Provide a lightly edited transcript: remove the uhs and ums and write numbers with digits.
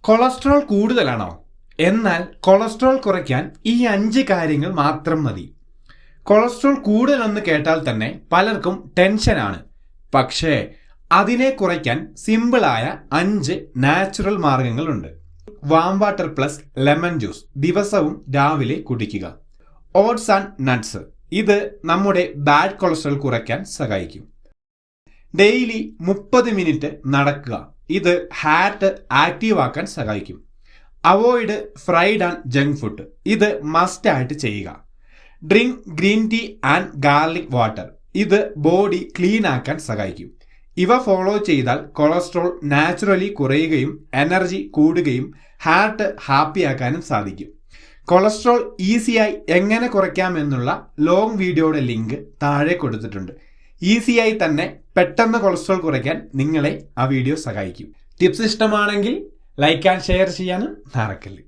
Cholesterol കൂടുതലാണോ? എന്നാൽ cholesterol കുറയ്ക്കാൻ ഈ 5 കാര്യങ്ങൾ മാത്രം മതി. കൊളസ്ട്രോൾ കൂടുതലെന്ന് കേട്ടാൽ തന്നെ പലർക്കും ടെൻഷനാണ്. പക്ഷേ അതിനെ കുറയ്ക്കാൻ സിമ്പിളായ 5 നാച്ചുറൽ മാർഗങ്ങളുണ്ട്. Warm water plus lemon juice ദിവസവും രാവിലെ കുടിക്കുക. ഓട്സ് ആൻഡ് നട്ട്സ്, ഇത് നമ്മുടെ ബാഡ് കൊളസ്ട്രോൾ കുറയ്ക്കാൻ സഹായിക്കും. ഡെയിലി 30 മിനിറ്റ് നടക്കുക, ഇത് ഹാർട്ട് ആക്റ്റീവ് ആക്കാൻ സഹായിക്കും. Avoid fried and junk food, ഇത് മസ്റ്റ് ആയിട്ട് ചെയ്യുക. Drink green tea and garlic water, ഇത് ബോഡി ക്ലീൻ ആക്കാൻ സഹായിക്കും. ഇവ ഫോളോ ചെയ്താൽ കൊളസ്ട്രോൾ നാച്ചുറലി കുറയുകയും എനർജി കൂടുകയും ഹാർട്ട് ഹാപ്പിയാക്കാനും സാധിക്കും. കൊളസ്ട്രോൾ ഈസിയായി എങ്ങനെ കുറയ്ക്കാമെന്നുള്ള ലോങ് വീഡിയോയുടെ ലിങ്ക് താഴെ കൊടുത്തിട്ടുണ്ട്. ഈസിയായി തന്നെ പെട്ടെന്ന് കൊളസ്ട്രോൾ കുറയ്ക്കാൻ നിങ്ങളെ ആ വീഡിയോ സഹായിക്കും. ടിപ്സ് ഇഷ്ടമാണെങ്കിൽ ലൈക്ക് ആൻഡ് ഷെയർ ചെയ്യാനും മറക്കല്ലേ.